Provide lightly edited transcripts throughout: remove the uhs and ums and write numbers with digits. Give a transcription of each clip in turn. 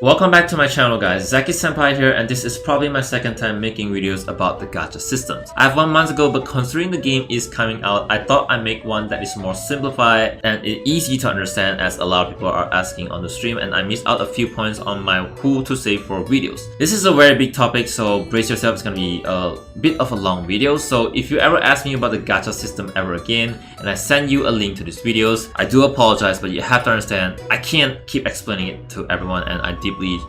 Welcome back to my channel guys, Zackie-Senpai here, and this is probably my second time making videos about the gacha systems. I have 1 month ago, but considering the game is coming out, I thought I'd make one that is more simplified and easy to understand, as a lot of people are asking on the stream, and I missed out a few points on my who to save for videos. This is a very big topic, so brace yourself, it's gonna be a bit of a long video. So if you ever ask me about the gacha system ever again, and I send you a link to these videos, I do apologize, but you have to understand, I can't keep explaining it to everyone, and I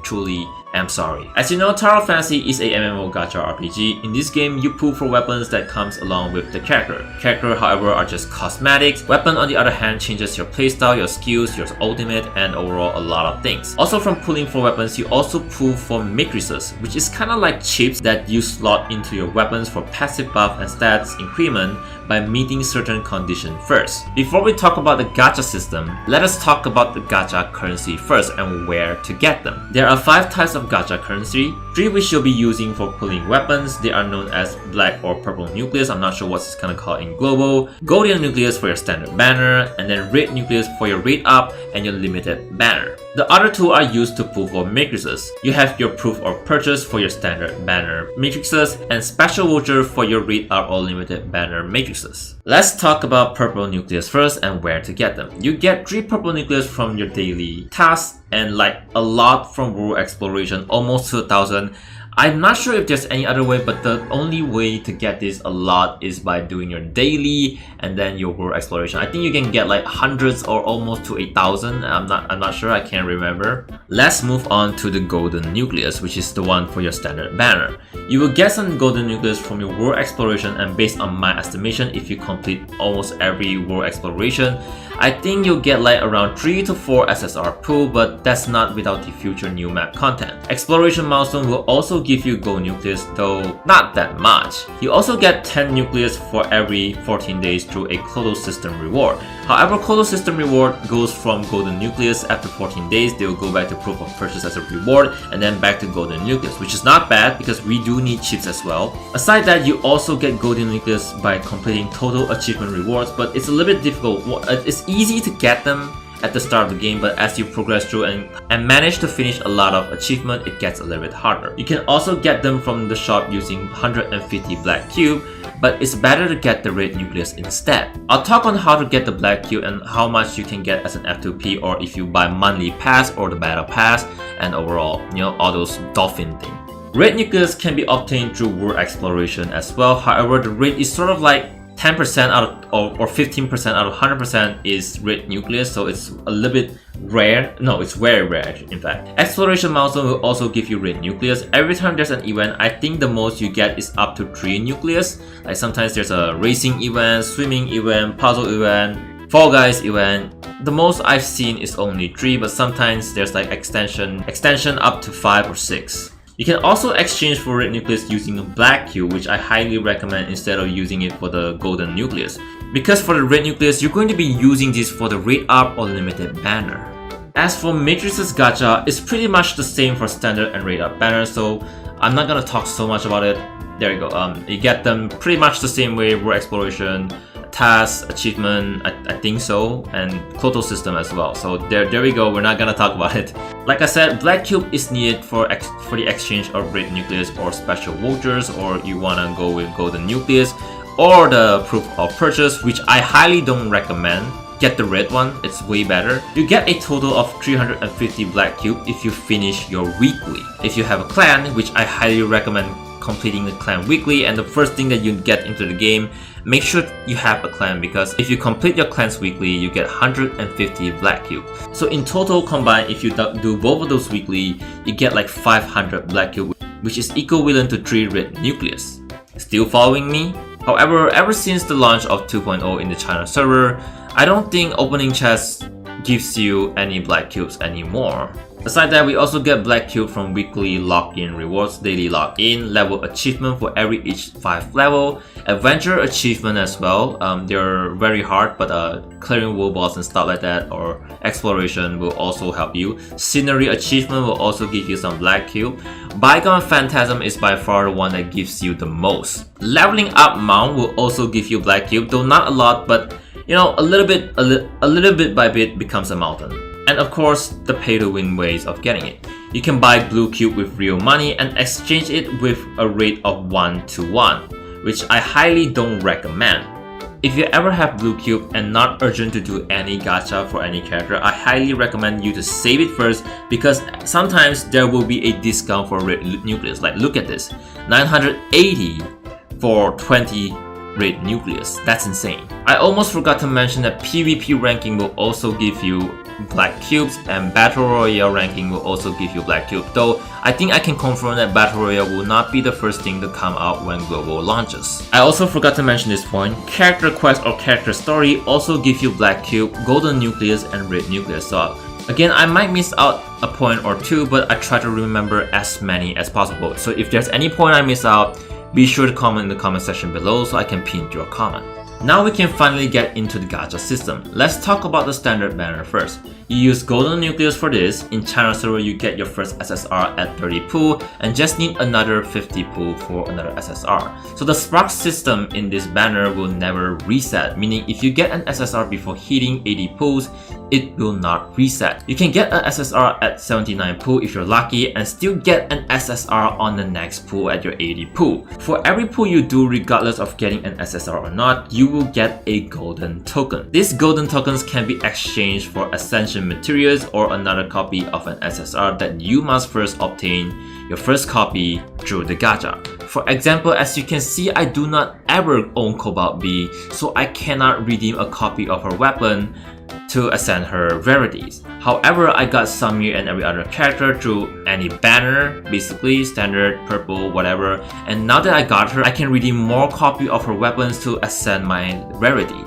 truly am sorry. As you know, Tower of Fantasy is a MMO gacha RPG. In this game, you pull for weapons that comes along with the character. Character, however, are just cosmetics. Weapon, on the other hand, changes your playstyle, your skills, your ultimate, and overall a lot of things. Also, from pulling for weapons, you also pull for matrices, which is kind of like chips that you slot into your weapons for passive buff and stats increment by meeting certain conditions first. Before we talk about the gacha system, let us talk about the gacha currency first and where to get them. There are 5 types of gacha currency, 3 which you'll be using for pulling weapons. They are known as black or purple nucleus, I'm not sure what's kind of called in global, golden nucleus for your standard banner, and then red nucleus for your rate up and your limited banner. The other 2 are used to pull for matrices. You have your proof of purchase for your standard banner matrices and special voucher for your rate up or limited banner matrices. Let's talk about purple nucleus first and where to get them. You get 3 purple nucleus from your daily tasks and like a lot from world exploration, almost to 1,000. I'm not sure if there's any other way, but the only way to get this a lot is by doing your daily and then your world exploration. I think you can get like hundreds or almost to 1,000. I'm not sure, I can't remember. Let's move on to the golden nucleus, which is the one for your standard banner. You will get some golden nucleus from your world exploration, and based on my estimation, if you complete almost every world exploration, I think you'll get like around 3 to 4 SSR pool, but that's not without the future new map content. Exploration milestone will also give you gold nucleus, though not that much. You also get 10 nucleus for every 14 days through a Clodo system reward. However, Clodo system reward goes from golden nucleus after 14 days, they will go back to proof of purchase as a reward, and then back to golden nucleus, which is not bad because we do need chips as well. Aside that, you also get golden nucleus by completing total achievement rewards, but it's a little bit difficult. It's easy to get them at the start of the game, but as you progress through and manage to finish a lot of achievement, it gets a little bit harder. You can also get them from the shop using 150 black cube, but it's better to get the red nucleus instead. I'll talk on how to get the black cube and how much you can get as an F2P, or if you buy monthly pass or the battle pass, and overall, you know, all those dolphin things. Red nucleus can be obtained through world exploration as well. However, the rate is sort of like 10% out of, or 15% out of 100% is red nucleus, so it's a little bit rare. No, it's very rare in fact. Exploration milestone will also give you red nucleus. Every time there's an event, I think the most you get is up to 3 nucleus. Like sometimes there's a racing event, swimming event, puzzle event, Fall Guys event. The most I've seen is only 3, but sometimes there's like extension up to 5 or 6. You can also exchange for red nucleus using a black cube, which I highly recommend instead of using it for the golden nucleus. Because for the red nucleus, you're going to be using this for the rate up or limited banner. As for matrices gacha, it's pretty much the same for standard and rate up banner, so I'm not gonna talk so much about it. There you go. You get them pretty much the same way, world exploration, task, achievement, I think so, and Clodo system as well. So there we go, we're not gonna talk about it. Like I said, black cube is needed for the exchange of red nucleus or special vouchers, or you wanna go with golden nucleus or the proof of purchase, which I highly don't recommend. Get the red one, it's way better. You get a total of 350 black cube if you finish your weekly. If you have a clan, which I highly recommend completing the clan weekly, and the first thing that you get into the game, make sure you have a clan, because if you complete your clans weekly, you get 150 black cube. So in total combined, if you do both of those weekly, you get like 500 black cube, which is equivalent to 3 red nucleus. Still following me? However, ever since the launch of 2.0 in the China server, I don't think opening chests gives you any black cubes anymore. Aside that, we also get black cube from weekly lock-in rewards, daily lock-in, level achievement for every each 5 level, adventure achievement as well. They're very hard, but clearing world boss and stuff like that, or exploration will also help you. Scenery achievement will also give you some black cube. Bygone Phantasm is by far the one that gives you the most. Leveling up mount will also give you black cube, though not a lot, but you know, a little bit by bit becomes a mountain. And of course, the pay-to-win ways of getting it. You can buy blue cube with real money and exchange it with a rate of 1 to 1, which I highly don't recommend. If you ever have blue cube and not urgent to do any gacha for any character, I highly recommend you to save it first, because sometimes there will be a discount for red nucleus. Like, look at this, 980 for 20 red nucleus. That's insane. I almost forgot to mention that PvP ranking will also give you black cubes, and Battle Royale ranking will also give you black cube, though I think I can confirm that Battle Royale will not be the first thing to come out when global launches. I also forgot to mention this point, character quest or character story also give you black cube, golden nucleus, and red nucleus. So again, I might miss out a point or two, but I try to remember as many as possible. So if there's any point I miss out, be sure to comment in the comment section below so I can pin your comment. Now we can finally get into the gacha system. Let's talk about the standard banner first. You use golden nucleus for this. In China server, you get your first SSR at 30 pool and just need another 50 pool for another SSR. So the spark system in this banner will never reset, meaning if you get an SSR before hitting 80 pools, it will not reset. You can get an SSR at 79 pool if you're lucky and still get an SSR on the next pool at your 80 pool. For every pool you do, regardless of getting an SSR or not, you will get a golden token. These golden tokens can be exchanged for Ascension materials or another copy of an SSR that you must first obtain your first copy through the gacha. For example, as you can see, I do not ever own Cobalt B, so I cannot redeem a copy of her weapon to ascend her rarities. However, I got Samir and every other character through any banner, basically standard, purple, whatever, and now that I got her, I can redeem more copy of her weapons to ascend my rarity.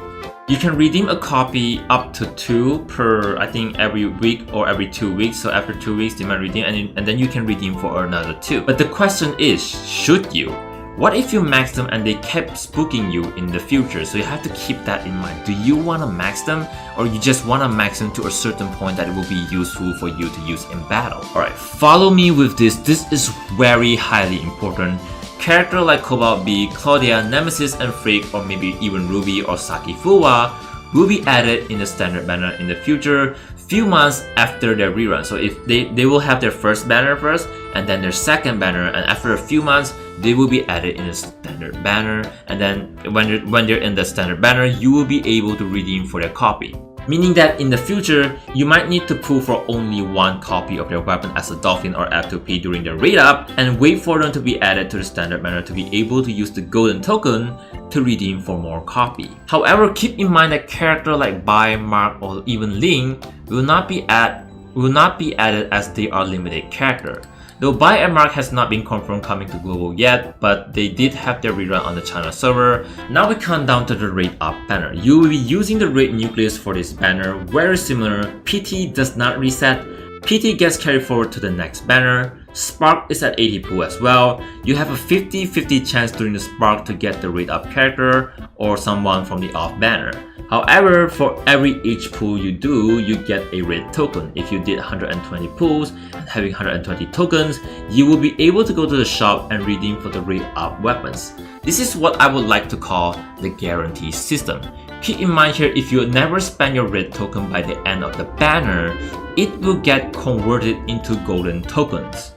You can redeem a copy up to 2 per, I think, every week or every 2 weeks. So after 2 weeks, they might redeem, and then you can redeem for another 2. But the question is, should you? What if you max them and they kept spooking you in the future? So you have to keep that in mind. Do you want to max them, or you just want to max them to a certain point that it will be useful for you to use in battle? Alright, follow me with this. This is very highly important. Character like Cobalt B, Claudia, Nemesis, and Freak, or maybe even Ruby or Saki Fuwa will be added in the standard banner in the future, few months after their rerun. So if they will have their first banner first, and then their second banner, and after a few months, they will be added in the standard banner, and then when they're in the standard banner, you will be able to redeem for their copy. Meaning that in the future, you might need to pull for only one copy of their weapon as a Dolphin or F2P during the raid up, and wait for them to be added to the standard banner to be able to use the golden token to redeem for more copy. However, keep in mind that character like Bai, Mark, or even Ling will not be added as they are limited character. Though Bai and Mark has not been confirmed coming to global yet, but they did have their rerun on the China server. Now we count down to the raid up banner. You will be using the raid nucleus for this banner, very similar. PT does not reset. PT gets carried forward to the next banner. Spark is at 80 pool as well. You have a 50-50 chance during the Spark to get the raid up character or someone from the off banner. However, for every each pool you do, you get a red token. If you did 120 pools and having 120 tokens, you will be able to go to the shop and redeem for the raid up weapons. This is what I would like to call the guarantee system. Keep in mind here, if you never spend your red token by the end of the banner, it will get converted into golden tokens.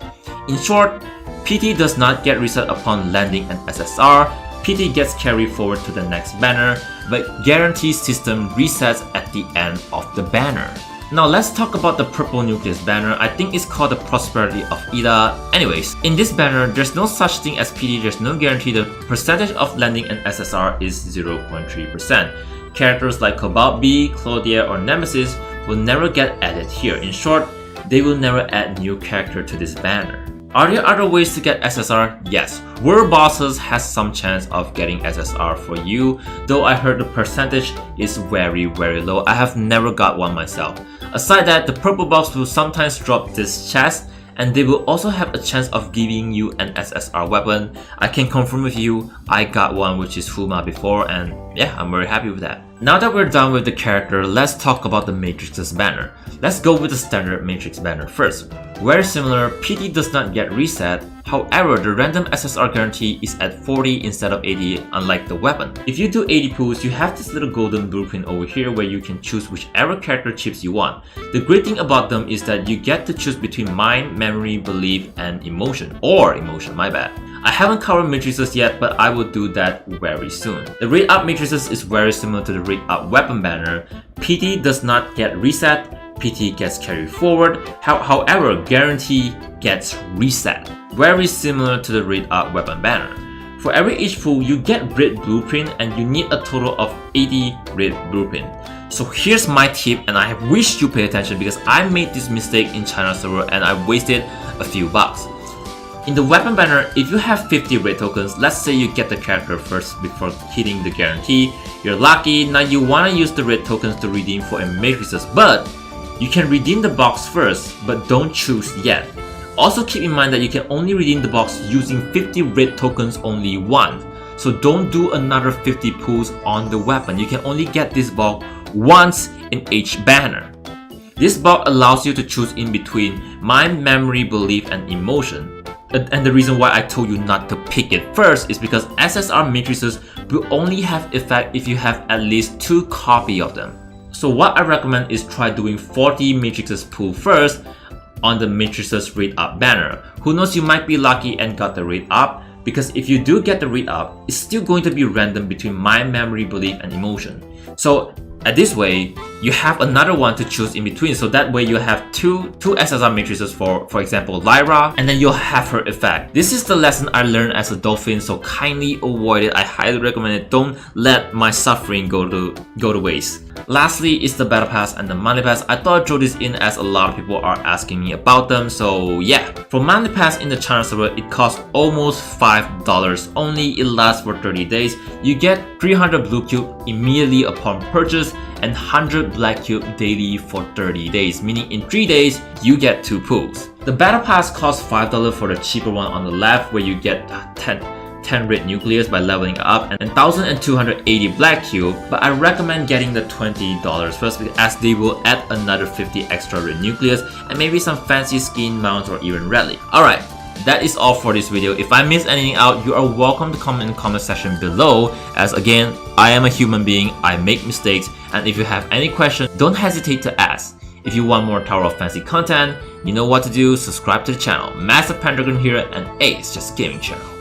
In short, PT does not get reset upon landing an SSR. PT gets carried forward to the next banner, but guarantee system resets at the end of the banner. Now let's talk about the purple nucleus banner. I think it's called the Prosperity of Ida. Anyways, in this banner, there's no such thing as PT, there's no guarantee. The percentage of landing an SSR is 0.3%. Characters like Cobalt B, Claudia, or Nemesis will never get added here. In short, they will never add new character to this banner. Are there other ways to get SSR? Yes. World bosses has some chance of getting SSR for you, though I heard the percentage is very low. I have never got one myself. Aside that, the purple box will sometimes drop this chest, and they will also have a chance of giving you an SSR weapon. I can confirm with you, I got one which is Fuma before, and yeah, I'm very happy with that. Now that we're done with the character, let's talk about the Matrix's banner. Let's go with the standard Matrix banner first. Very similar, PT does not get reset. However, the random SSR guarantee is at 40 instead of 80, unlike the weapon. If you do 80 pulls, you have this little golden blueprint over here where you can choose whichever character chips you want. The great thing about them is that you get to choose between mind, memory, belief, and emotion. Or emotion, my bad. I haven't covered matrices yet, but I will do that very soon. The rate up matrices is very similar to the rate up weapon banner. PT does not get reset, PT gets carried forward. However, guarantee gets reset. Very similar to the rate up weapon banner. For every each pull, you get red blueprint and you need a total of 80 red blueprint. So here's my tip, and I wish you pay attention because I made this mistake in China server and I wasted a few bucks. In the weapon banner, if you have 50 red tokens, let's say you get the character first before hitting the guarantee, you're lucky, now you want to use the red tokens to redeem for a matrices, but you can redeem the box first, but don't choose yet. Also keep in mind that you can only redeem the box using 50 red tokens only once, so don't do another 50 pulls on the weapon. You can only get this box once in each banner. This box allows you to choose in between mind, memory, belief, and emotion. And the reason why I told you not to pick it first is because SSR matrices will only have effect if you have at least 2 copies of them. So what I recommend is try doing 40 matrices pull first on the matrices rate up banner. Who knows, you might be lucky and got the rate up, because if you do get the rate up, it's still going to be random between mind, memory, belief, and emotion. So at this way, you have another one to choose in between, so that way you have two SSR matrices for example Lyra, and then you'll have her effect. This is the lesson I learned as a dolphin, so kindly avoid it. I highly recommend it. Don't let my suffering go to waste. Lastly is the battle pass and the monthly pass. I thought I'd throw this in as a lot of people are asking me about them, so yeah. For monthly pass in the China server, it costs almost $5 only. It lasts for 30 days. You get 300 blue cube immediately upon purchase and 100 black cube daily for 30 days, meaning in 3 days you get 2 pulls. The battle pass costs $5 for the cheaper one on the left, where you get 10 red nucleus by leveling up and 1280 black cube, but I recommend getting the $20 first, as they will add another 50 extra red nucleus and maybe some fancy skin mounts or even relic. Alright, that is all for this video. If I missed anything out, you are welcome to comment in the comment section below, as again, I am a human being, I make mistakes, and if you have any questions, don't hesitate to ask. If you want more Tower of Fantasy content, you know what to do, subscribe to the channel. Massive Pendragon here, and Ace Just Gaming Channel.